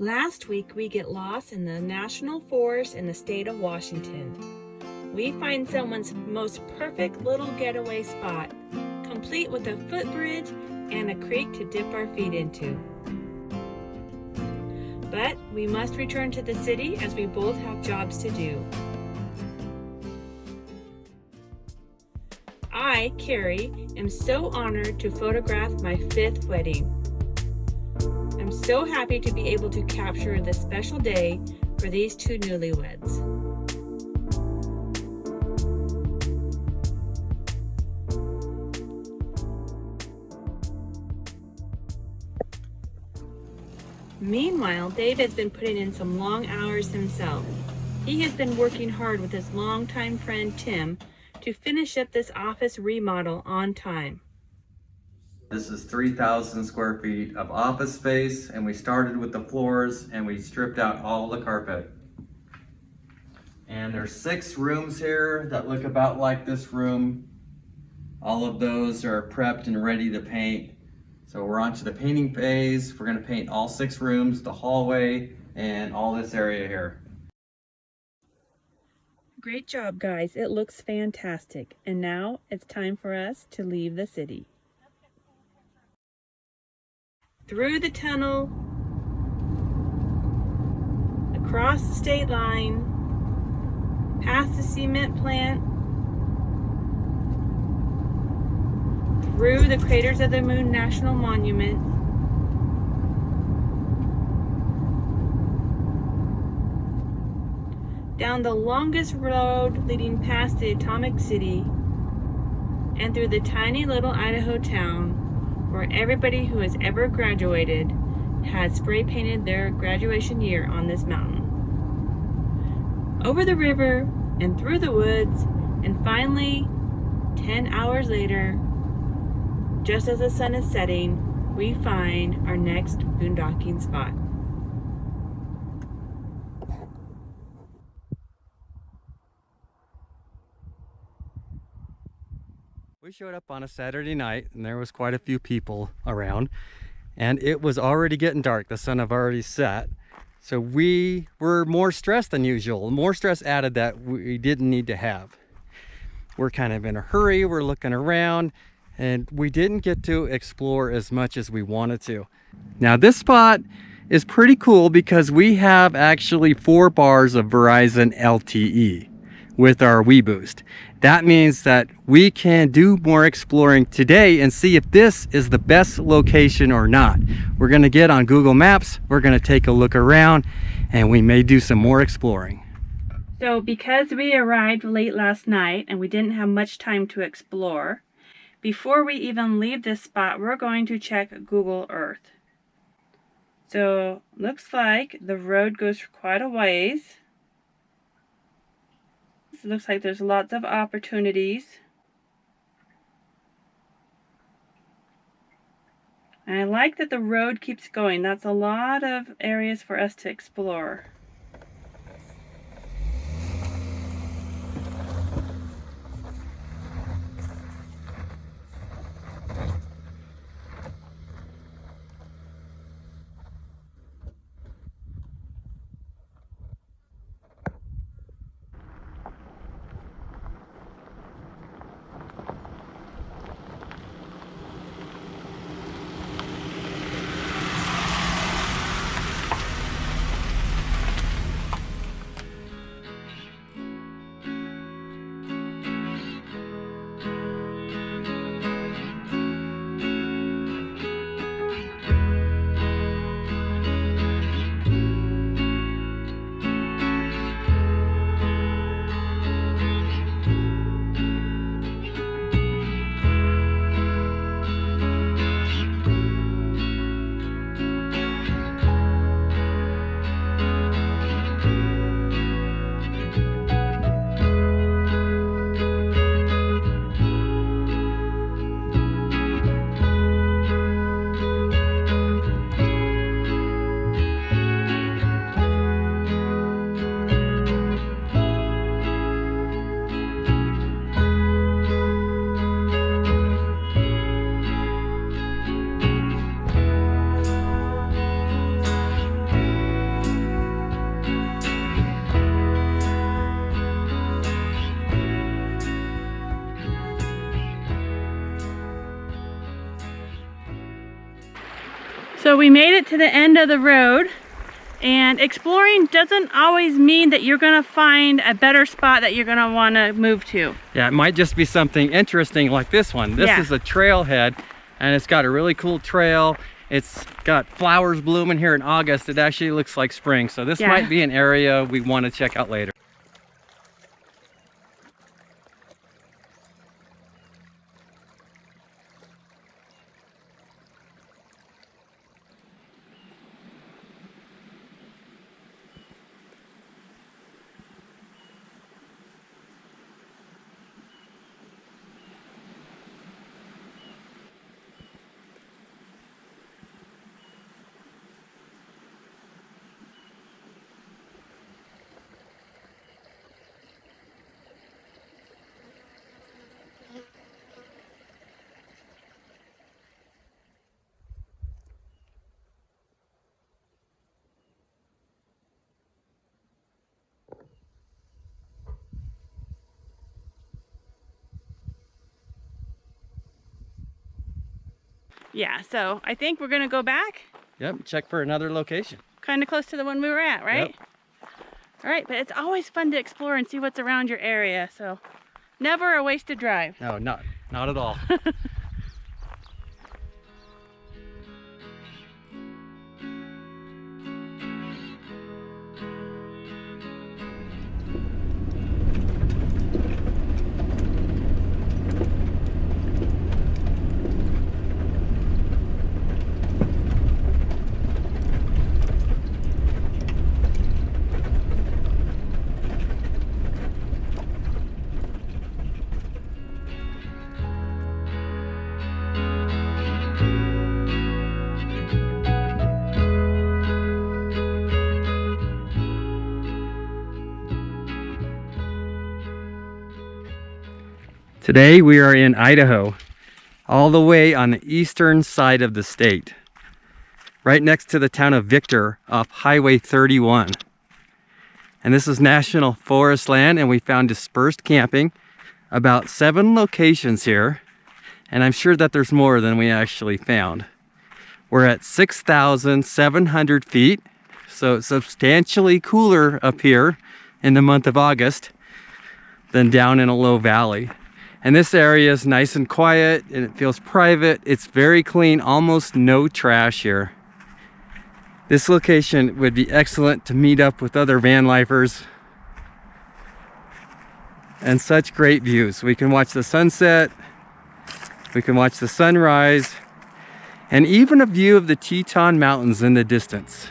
Last week, we get lost in the national forest in the state of Washington. We find someone's most perfect little getaway spot, complete with a footbridge and a creek to dip our feet into. But we must return to the city as we both have jobs to do. I, Carrie, am so honored to photograph my 5th wedding. I'm so happy to be able to capture this special day for these two newlyweds. Meanwhile, Dave has been putting in some long hours himself. He has been working hard with his longtime friend Tim to finish up this office remodel on time. This is 3,000 square feet of office space, and we started with the floors and we stripped out all the carpet. And there's 6 rooms here that look about like this room. All of those are prepped and ready to paint. So we're on to the painting phase. We're gonna paint all 6 rooms, the hallway, and all this area here. Great job, guys. It looks fantastic. And now it's time for us to leave the city. Through the tunnel, across the state line, past the cement plant, through the Craters of the Moon National Monument, down the longest road leading past the Atomic City, and through the tiny little Idaho town where everybody who has ever graduated has spray painted their graduation year on this mountain. Over the river and through the woods, and finally, 10 hours later, just as the sun is setting, we find our next boondocking spot. We showed up on a Saturday night and there was quite a few people around, and it was already getting dark. The sun had already set. So we were more stressed than usual, more stress added that we didn't need to have. We're kind of in a hurry, we're looking around, and we didn't get to explore as much as we wanted to. Now this spot is pretty cool because we have actually 4 bars of Verizon LTE with our WeBoost. That means that we can do more exploring today and see if this is the best location or not. We're gonna get on Google Maps, we're gonna take a look around, and we may do some more exploring. So because we arrived late last night and we didn't have much time to explore, before we even leave this spot, we're going to check Google Earth. So looks like the road goes for quite a ways. It looks like there's lots of opportunities. And I like that the road keeps going. That's a lot of areas for us to explore. So we made it to the end of the road, and exploring doesn't always mean that you're gonna find a better spot that you're gonna wanna move to. Yeah, it might just be something interesting like this one. This is a trailhead, and it's got a really cool trail. It's got flowers blooming here in August. It actually looks like spring. So this might be an area we want to check out later. Yeah, so I think we're gonna go back. Yep, check for another location. Kind of close to the one we were at, right? Yep. All right, but it's always fun to explore and see what's around your area, so never a wasted drive. No, not at all. Today we are in Idaho, all the way on the eastern side of the state, right next to the town of Victor off Highway 31. And this is national forest land, and we found dispersed camping, about 7 locations here, and I'm sure that there's more than we actually found. We're at 6,700 feet, so it's substantially cooler up here in the month of August than down in a low valley. And this area is nice and quiet, and it feels private. It's very clean, almost no trash here. This location would be excellent to meet up with other van lifers. And such great views. We can watch the sunset, we can watch the sunrise, and even a view of the Teton Mountains in the distance.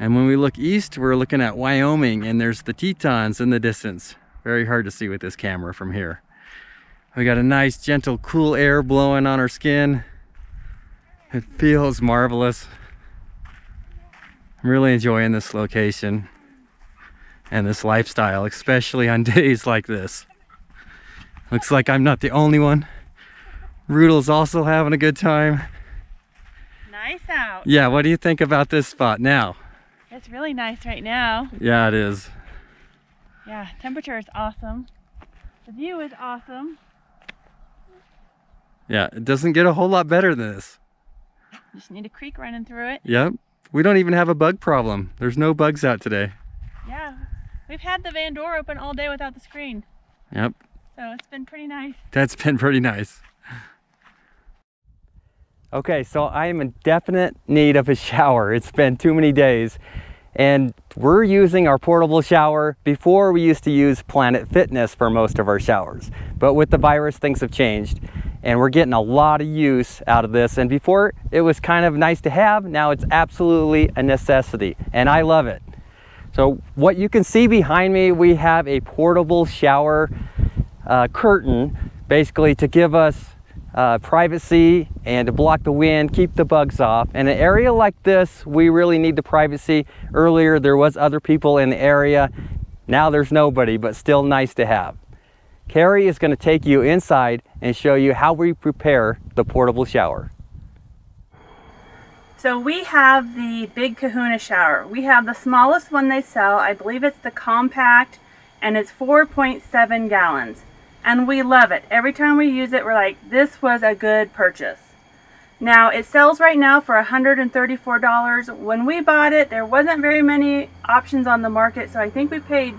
And when we look east, we're looking at Wyoming, and there's the Tetons in the distance. Very hard to see with this camera from here. We got a nice, gentle, cool air blowing on our skin. It feels marvelous. I'm really enjoying this location and this lifestyle, especially on days like this. Looks like I'm not the only one. Rudel's also having a good time. Nice out. Yeah, what do you think about this spot now? It's really nice right now. Yeah, it is. Yeah, temperature is awesome. The view is awesome. Yeah, it doesn't get a whole lot better than this. Just need a creek running through it. Yep. We don't even have a bug problem. There's no bugs out today. Yeah, we've had the van door open all day without the screen. Yep. So it's been pretty nice. That's been pretty nice. Okay, so I am in definite need of a shower. It's been too many days. And we're using our portable shower. Before, we used to use Planet Fitness for most of our showers. But with the virus, things have changed. And we're getting a lot of use out of this. And before, it was kind of nice to have. Now it's absolutely a necessity. And I love it. So what you can see behind me, we have a portable shower curtain, basically to give us privacy and to block the wind, keep the bugs off. In an area like this, we really need the privacy. Earlier, there was other people in the area. Now there's nobody, but still nice to have. Carrie is going to take you inside and show you how we prepare the portable shower. So we have the big Kahuna shower. We have the smallest one they sell. I believe it's the compact, and it's 4.7 gallons. And we love it. Every time we use it, we're like, this was a good purchase. Now, it sells right now for $134. When we bought it, there wasn't very many options on the market, so I think we paid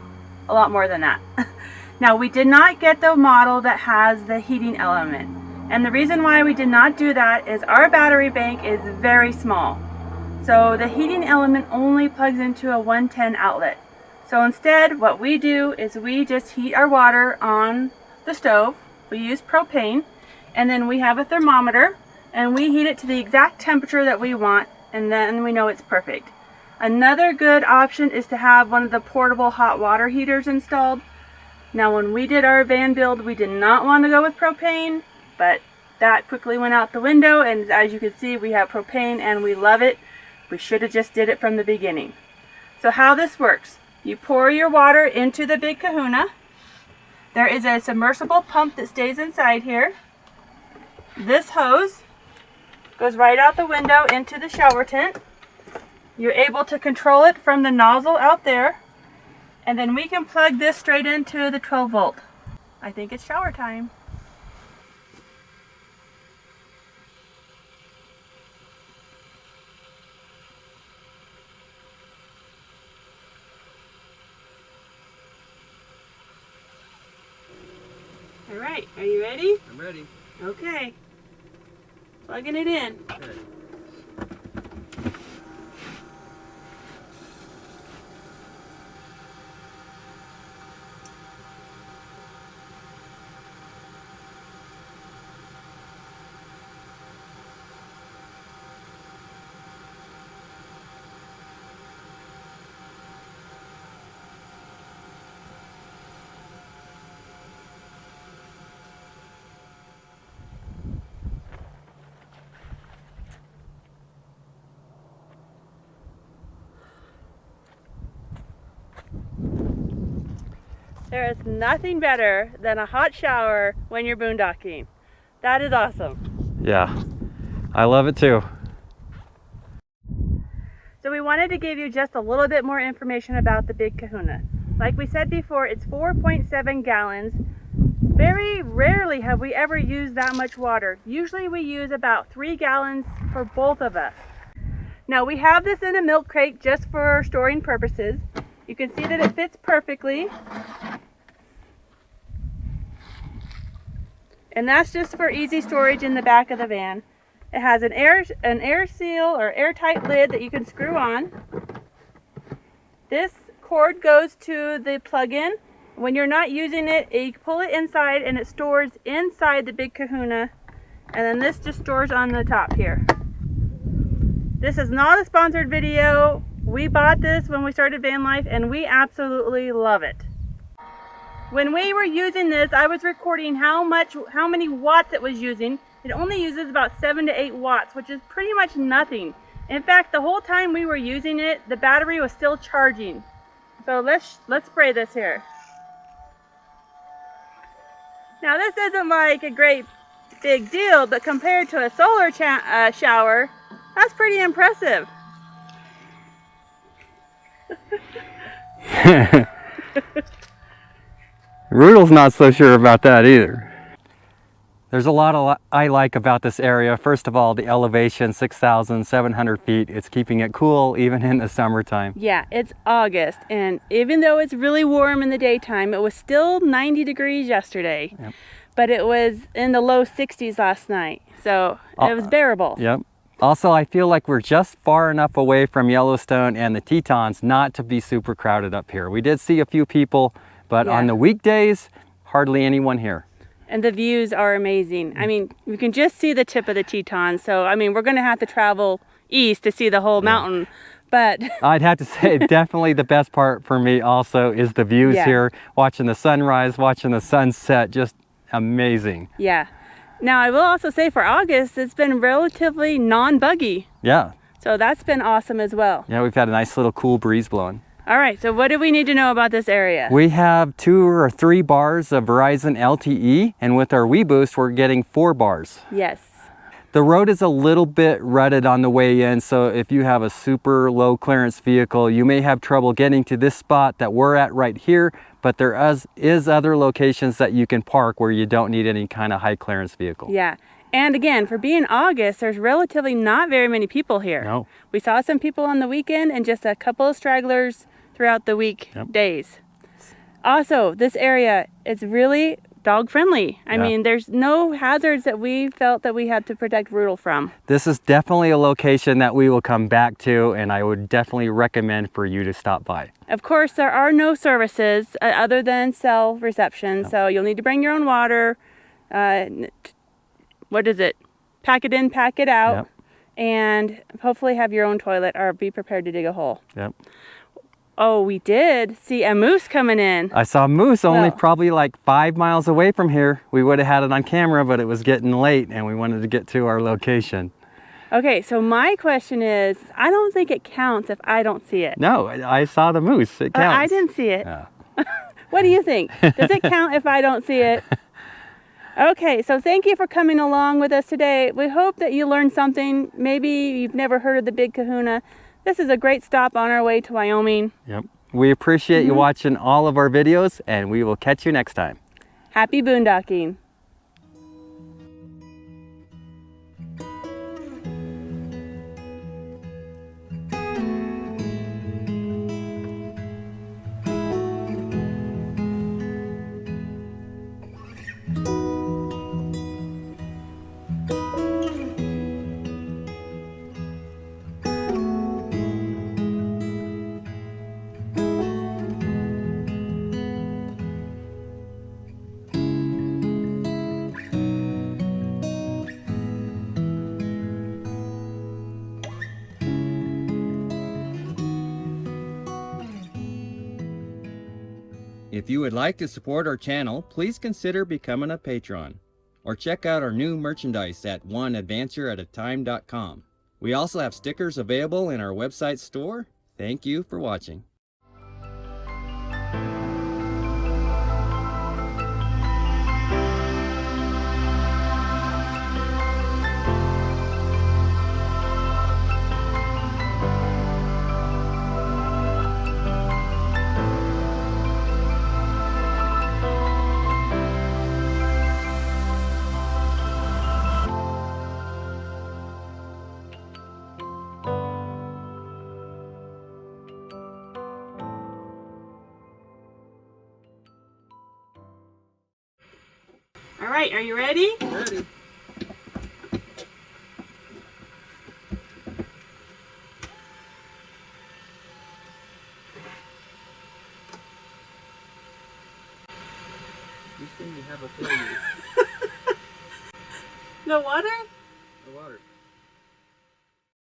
a lot more than that. Now, we did not get the model that has the heating element. And the reason why we did not do that is our battery bank is very small. So the heating element only plugs into a 110 outlet. So instead, what we do is we just heat our water on the stove. We use propane, and then we have a thermometer, and we heat it to the exact temperature that we want, and then we know it's perfect. Another good option is to have one of the portable hot water heaters installed. Now, when we did our van build, we did not want to go with propane, but that quickly went out the window, and as you can see, we have propane and we love it. We should have just did it from the beginning. So how this works, you pour your water into the big Kahuna. There is a submersible pump that stays inside here. This hose goes right out the window into the shower tent. You're able to control it from the nozzle out there. And then we can plug this straight into the 12 volt. I think it's shower time. All right, are you ready? I'm ready. Okay. Plugging it in. Okay. There is nothing better than a hot shower when you're boondocking. That is awesome. Yeah, I love it too. So we wanted to give you just a little bit more information about the big Kahuna. Like we said before, it's 4.7 gallons. Very rarely have we ever used that much water. Usually we use about 3 gallons for both of us. Now we have this in a milk crate just for storing purposes. You can see that it fits perfectly. And that's just for easy storage in the back of the van. It has an air seal or airtight lid that you can screw on. This cord goes to the plug-in. When you're not using it, you pull it inside and it stores inside the big Kahuna. And then this just stores on the top here. This is not a sponsored video. We bought this when we started van life and we absolutely love it. When we were using this, I was recording how many watts it was using. It only uses about 7 to 8 watts, which is pretty much nothing. In fact, the whole time we were using it, the battery was still charging. So let's spray this here. Now this isn't like a great big deal, but compared to a solar shower, that's pretty impressive. Rudel's not so sure about that either. There's a lot I like about this area. First of all, the elevation, 6,700 feet. It's keeping it cool even in the summertime. Yeah, it's August, and even though it's really warm in the daytime, it was still 90 degrees yesterday. Yep. But it was in the low 60s last night, so it was bearable. Yep. Also, I feel like we're just far enough away from Yellowstone and the Tetons not to be super crowded up here. We did see a few people, but on the weekdays, hardly anyone here. And the views are amazing. I mean, you can just see the tip of the Tetons. So, I mean, we're going to have to travel east to see the whole mountain. But I'd have to say definitely the best part for me also is the views here. Watching the sunrise, watching the sunset, just amazing. Yeah. Now, I will also say for August, it's been relatively non-buggy. Yeah. So that's been awesome as well. Yeah, we've had a nice little cool breeze blowing. All right, so what do we need to know about this area? We have 2 or 3 bars of Verizon LTE, and with our WeBoost, we're getting 4 bars. Yes. The road is a little bit rutted on the way in, so if you have a super low clearance vehicle, you may have trouble getting to this spot that we're at right here, but there is other locations that you can park where you don't need any kind of high clearance vehicle. Yeah. And again, for being August, there's relatively not very many people here. No. We saw some people on the weekend and just a couple of stragglers throughout the week days. Also, this area is really dog friendly. I mean, there's no hazards that we felt that we had to protect Rudel from. This is definitely a location that we will come back to, and I would definitely recommend for you to stop by. Of course, there are no services other than cell reception, so you'll need to bring your own water. What is it? Pack it in, pack it out, and hopefully have your own toilet or be prepared to dig a hole. Yep. Oh, we did see a moose coming in. I saw a moose only probably like 5 miles away from here. We would have had it on camera, but it was getting late and we wanted to get to our location. Okay, so my question is, I don't think it counts if I don't see it. No, I saw the moose. It counts. I didn't see it. What do you think? Does it count if I don't see it? Okay, so thank you for coming along with us today. We hope that you learned something. Maybe you've never heard of the Big Kahuna. This is a great stop on our way to Wyoming. Yep. We appreciate you watching all of our videos, and we will catch you next time. Happy boondocking. If you would like to support our channel, please consider becoming a patron, or check out our new merchandise at oneadvantureatatime.com. We also have stickers available in our website store. Thank you for watching. All right, are you ready? Ready. You seem to have a failure. No water? No water.